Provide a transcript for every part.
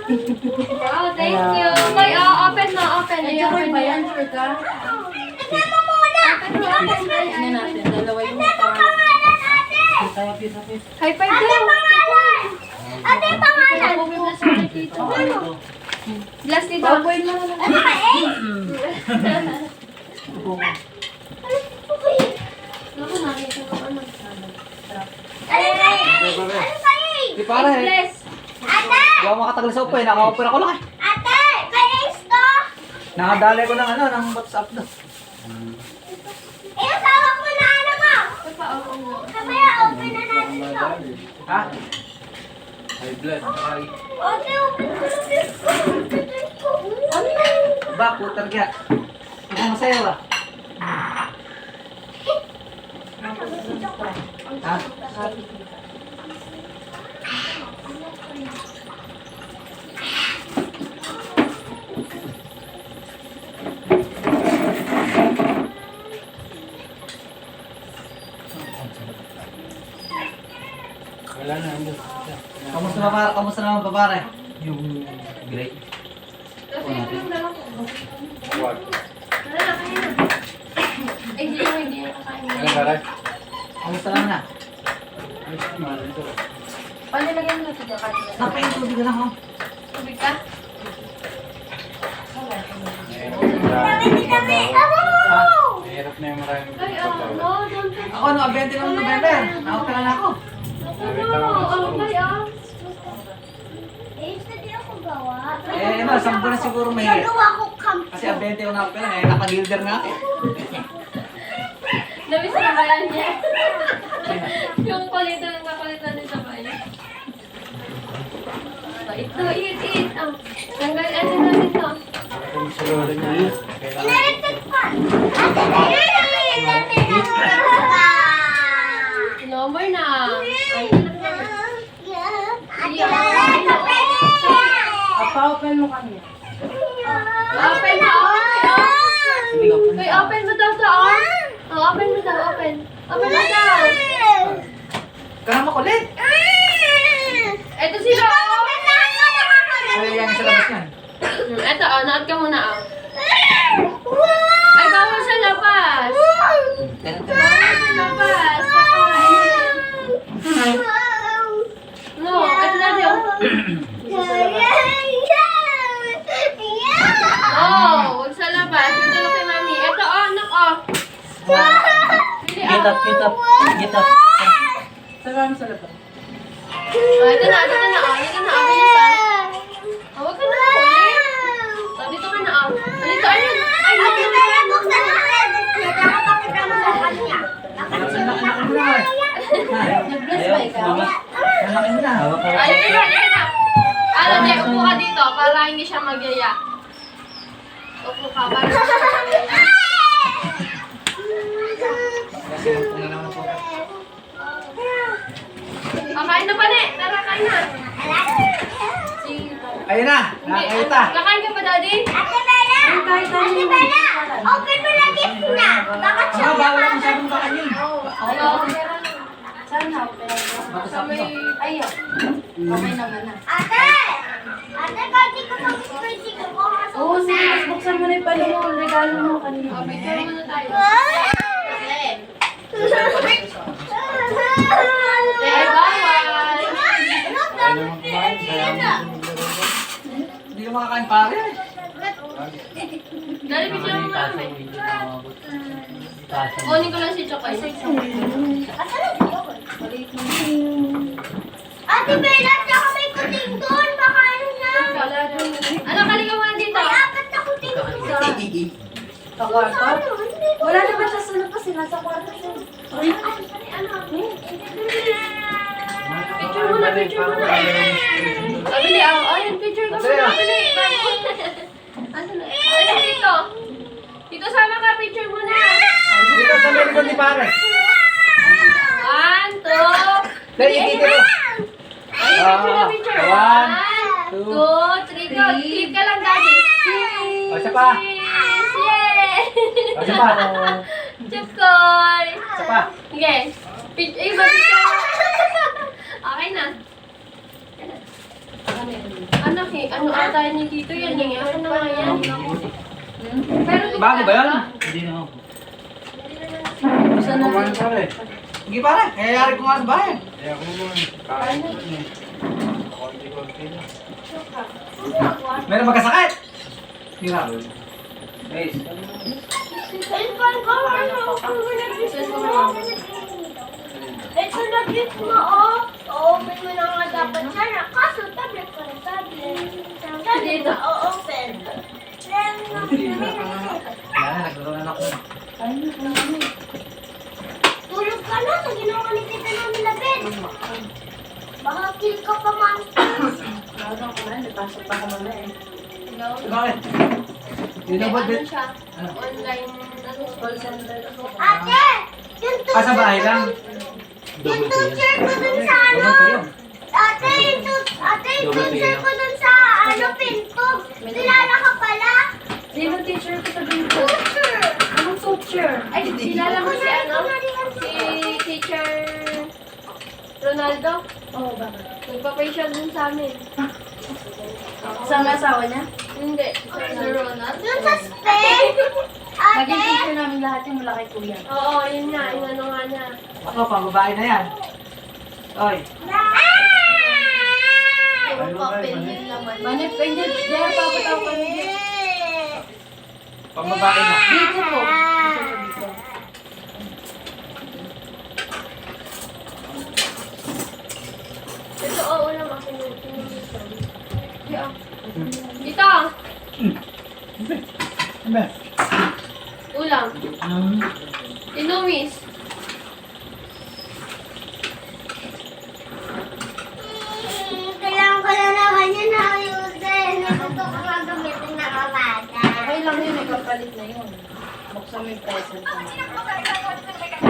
Wow, thank you. Koy, open mo, open. Ay, ba yan? Sure ka? Kasama mo muna. Open. Tingnan natin. Dalawa yung mukha. High five daw. Ate, pangalan. Glass dito. Baboy mo na lang. Ano ka eh? Naku, nakita ko ano. Ano ka eh? Ano ka eh? Di pare. Bless. Ate! Di ako makatagal sa upo eh. Naka-open ako lang eh. Ate! Kaya to? Nakadali ko ng ng WhatsApp na. Hawak mo na ano mo? Pa-open mo. Kamaya open na natin to. Ha? Ate, open ko na. Ano na? Ba, putar kaya. Ako masaya ba? Ha? Wala na, ano. Kamusta ba pare? Kamusta naman ba pare? Yung great. Kasi yung dala ko. What? Wala na, kaya na. Ay, hindi na kakain. Ano ba rin? Kamusta naman na? Ayos naman, ito. Paano lagyan mo ito dyan kanina? Napain tubig na ako. Tubig ka? Mahirap na yung maraming Ay, pagkawa. no, don't touch. Ako no, 20 ng November. Nakapila na ako. Hindi ako gawa. Eh, no, 10 na siguro mahigit. Nagawa ko camp. Kasi 20 yung nakapila eh. Nakagilder nga ako. Nabis na ba yan niya? Yung palitan ng kapalitan din sa bahay. Ito, eat. Tanggal ano na dito. Kung sa lolo niya, kailangan Inaligtad pa. Ate, inaligtad pa. No more na. Ay, Pa-open mo kami. open na, Hindi ka po. Uy, open mo daw to, open mo daw, open. Open mo daw. Kaya makulit. Ito sila, Kaya yan sa labas yan. Ito, naot ka muna, Ay, bawal sa labas. Bawal sa labas. No, ito na daw. Oh, huwag sa labas. Ito lang kay mami. Ito, anak, Pili, Get up, get up. Get up. Sarang sa labas. Ito na, Halika na, bilisan. Huwag ka na makulit. Dito ka na, Dito, ayun. Ay, Ate, kaya buksan mo na. Dapat pakita mo sa kanya. Anak mo na eh. Nag-bless ba ikaw? Anak mo na. Ayun na. Te, upo ka dito para hindi siya magyaya. Upo ka para hindi siya magyaya. Kasi kung na naman po. Kain na pa, Ne. Tara, kain na. Ayun na. Nakakita. Kakain ka pa, Daddy? Ate Bella! Ate Bella! Open mo na gift na! Bakit siya Baka bawal ang masyadong baka yun. Sana open mo. Bato sa May... akin. Ayun. Okay naman na. Ate! Ate, kahit di ko mag-spreadsheet ko, Oo, sige. Mas buksan mo na yung pali mo. Regalo mo kanina. Picture muna tayo. Ay, bawal. Ano naman kumain, kaya Hindi ka makakain pare. Daddy, picture mo namin. Kunin ko lang si Chokoy. Ate Bella, tsaka may kuting doon. Baka ano na. Ano, kaligaw mo na dito. May apat na kuting doon. Sa kwarto? Wala naman siya sa labas. Nasa kwarto siya. Picture mo na. Abili, ayun, picture ko muna. Abili. Ano na? Ano dito? Dito sama ka, picture mo na. Dito sa meron ni pare. 1, 2, Dali, dito. Ay, picture. 1, 2, 3, go. Click ka lang, Daddy. O, isa pa. Yay! O, isa pa. Chokoy! Isa pa. Sige. Iba picture. Okay na. Anak eh, ano ata ni Tito yan eh. Akin na nga yan. Pero di Bago ba yan? Hindi na ako. Saan na? Kumain pare. Sige pare, kayayari ko nga sa bahay. Kaya ako mo. Kain ko niya. Konti-konti na. Meron magkasakit. Hirap. Guys, Ito na gift mo, oh. O-open mo na nga dapat sana. Kaso, tablet ko na tablet. Sabi mo, o-open. yan na, naglaro na ako. Tulog ka na sa ginawa ni Tita namin na bed. Baka kill ka pa, monsters. Tawag ko na, nagpasok pa ka muna eh. Bakit? Yun ang ano budget. siya? Online, ano, call center. Ate! Yung Ah, sa bahay lang? Yung teacher ko dun sa ano. Double kayo. Ate, yung teacher ko dun sa ano, pinto. Kilala ka pala? Sino teacher ko sa dito? Teacher! Anong teacher? Ay, kilala mo si ano? Si Teacher Ronaldo. Oo, bakit? Nagpa-facial din sa amin. Kasama asawa niya? Hindi. Sir Ronald? Dun sa Spain. Ate! Naging teacher namin lahat yung mula kay kuya. Oo, yun nga. Inano nga niya. Ako, pang babae na yan. Oy, Yung papel yun naman. Manip, hindi. Diyan, papataw ka niya. pang babae na. Dito po. Ito, oo lang ako yung pinulisan. Dito! Ano? Ulam. Inumis. Kailangan ko na naman yun ayusin. Gusto ko nga gamitin na kabata. Okay lang yun, nagpapalit na yun. Buksan mo yung present mo.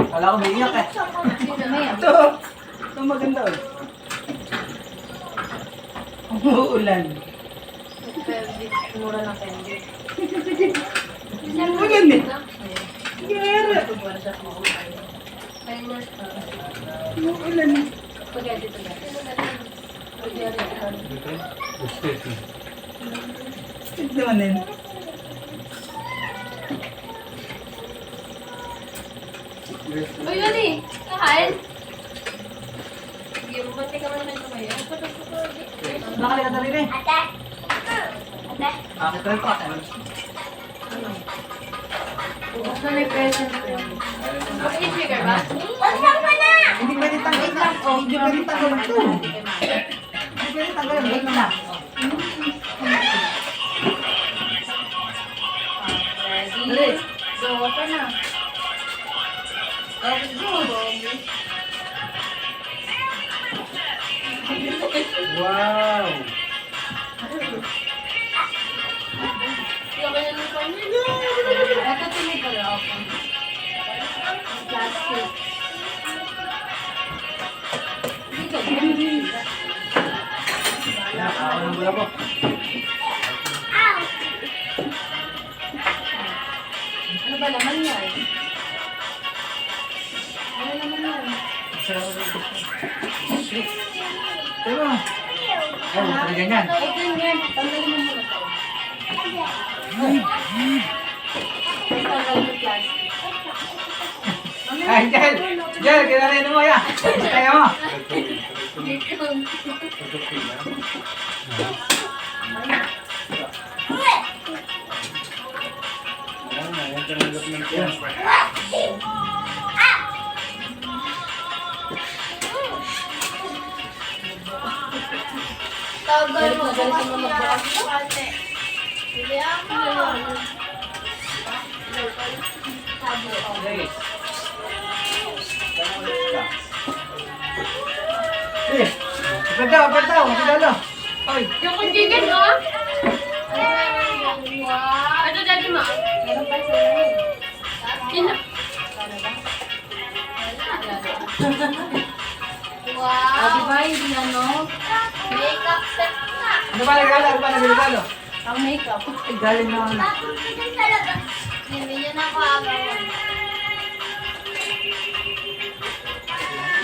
Wala ko may iyak eh. Sino na yan? Ito! Ito maganda oh. Umuulan. Pelvic, mura ng pelvic. Maganda eh. Gera. Ayun na. Umuulan eh. Spaghetti to guys. Spaghetti. Gusto ito. Tignan mo din. Uy, yun eh. Kahain. Sige, bumati ka man naman tumayo. Nakali ka dali rin. Ate! Ate! Akit rin pa. Buksan mo yung present mo. Naka-trigger ba? Buksan mo na! Hindi pwede tanggalin lang. Hindi pwede tanggalin ito. Hindi pwede tanggalin. Wait na. Ready? So, open na. Wow! Laki na ng kanya. Ito tinig ko lang. Plastic. Dito. Ako ng bula po. Ow! Ano ba laman yan? Ano laman yan? Pero, ay, huwag ganyan. Ay, ganyan. Tanggalin mo muna to. Tanggalin mo plastic. Ay, Jel! Jel, kinarino mo yan. Kaya mo. Ayan na, yan tinanggap ng tiyan. Tagal mo Galit na ko galit kasi mo ako, ate. Hindi ako. Guys. Eh, apad daw, sigalo. Oy, Yung kunjigan, oh. Wow. Ito, daddy mo. Meron pa sa lahat. Sino? Ah, di Wow. ba hindi ano? Makeup set na. ano ba nagalo? Ano ba nagalo? Ang makeup. Ay, galing na. Tapos kita sa labas. Hindi niya na ako agawan.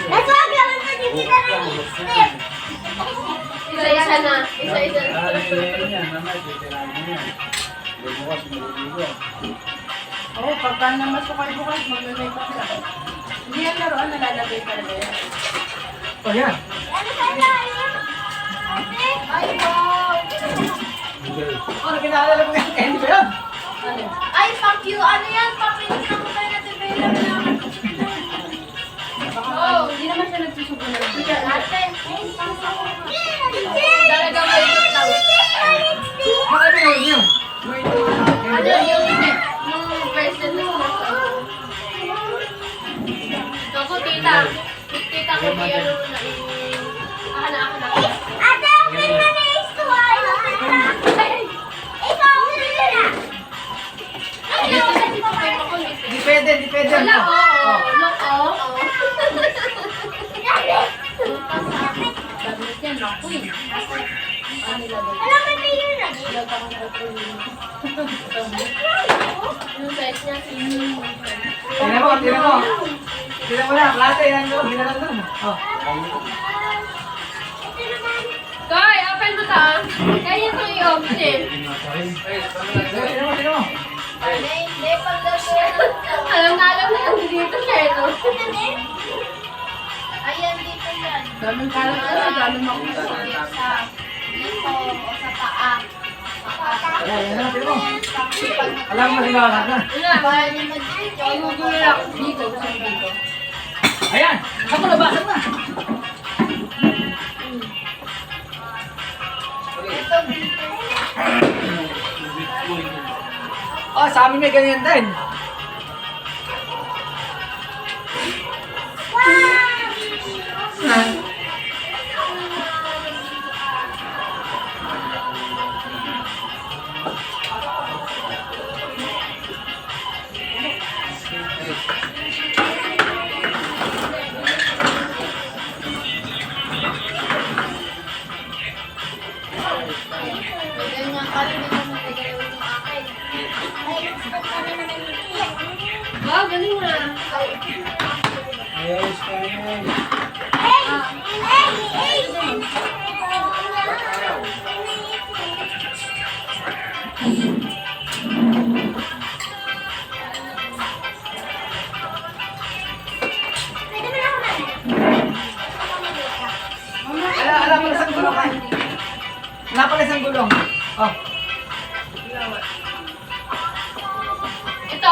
That's why I'm going to give you the lipstick. Isa-isa Isa-isa na. Isa-isa na. Mamaya, titirahin mo yan. Bukas, maliligo. Oo, pagka naman sukay-bukas, mag-makeup sila. Hindi yan laruan, nalalagay talaga yan. O yan. Ano sa ilalim? Ate? Ay, wow! Ano kinaalala mo yung candy ba yan? Ano? Ay, fuck you! Ano yan? Papinig na ko tayo na-develop na. Oo, hindi naman siya nagsusubo na lang. Ate, Talagang may ikot lang. Baka ano yun? Ano yung person na sinasabi? Ako, tita. Tita ko di ano na Ako na. ate, open mo na yung store. Ikaw, open mo na. Ay, open mo na. Di pwede, di pwede. Wala, oo. Oh. Look, oo. Sabi yan, ako eh. Ano nilagay? Alam mo ba yun? Nilagay ako ng alcohol yun. Yung size niya, Tingnan mo, tingnan mo. Tingnan mo na, klase yan doon. Tingnan doon. Oh. Koy, open mo to. Kaya ito i-open eh. Tingnan mo, tingnan mo. Hindi, pagdating. Alam na nandito siya, no? Ayan, dito yan. Daming kalat kasi, daming makuha. Sa dito o sa paa. Ayan, yan, tingnan mo. Alam mo, tingnan mo lahat na. Wala. Bawal naman dito. Magugulo ako. Dito, gusto ko dito. Ayan, ako nabasag na. Ito dito. Oh, sa amin may ganyan din. May ganyan kami, may ganyan gagawin yung akin. Ay, gusto ko na naman yun. Wow, galing na. Ayos ka yan. Ala pala isang gulong ay. Ala pala isang gulong. Oh. Ito,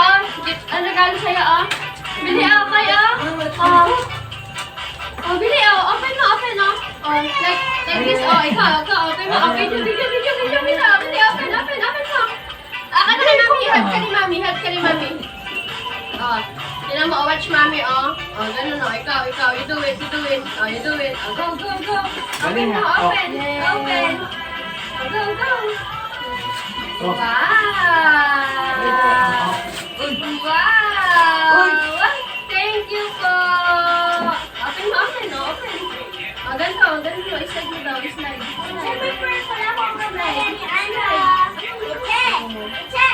ano galing sa'yo, oh? Bili ako kayo, oh. Oh, bili, oh. Open mo, oh. Oh, like this, oh. Ikaw, open mo. Oh, video. Bili, open mo. Akan na kay mami, help ka ni mami. Oh, tinan mo, watch mami, oh. Oh, ganun, oh. Ikaw, you do it. Oh, you do it. Oh, go. Open Galing, mo, ah. open. Oh, go. Oh. Wow! Thank you po! Open mo. Oh, ganito. Islide mo daw, slide. Siyempre, wala akong kamay. Ano? Che!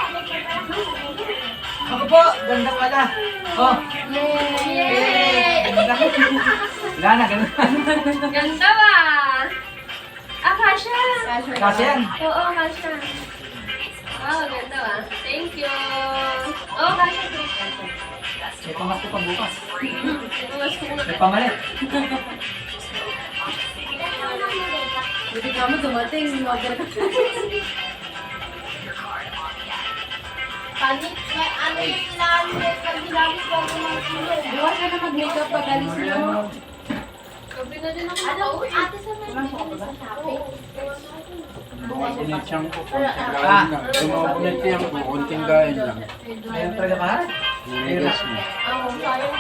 Ako po, ganda pala. Oh. Yay! Ganda. Wala na, ganun. Ganda ba? Kasha! Kasi yan. Oo, kasha. Wow, ganda ba? Thank you! Oh, kasha. May pamas ko pa bukas. Tumas ko na. May pamalit. Buti ka mo dumating, mag-order ka. Panik, may ano yung kailangan mo pag ginamit ko ako ng tulog. Bukas ka na mag-makeup pag alis mo. Sabi na din ako Ano, nakauwi. ate sa may sa shopping? Kunit siyang ko. Kumakunit siyang ko. Kunting kain lang. Ayun talaga ka. Niligas mo. Ang sayang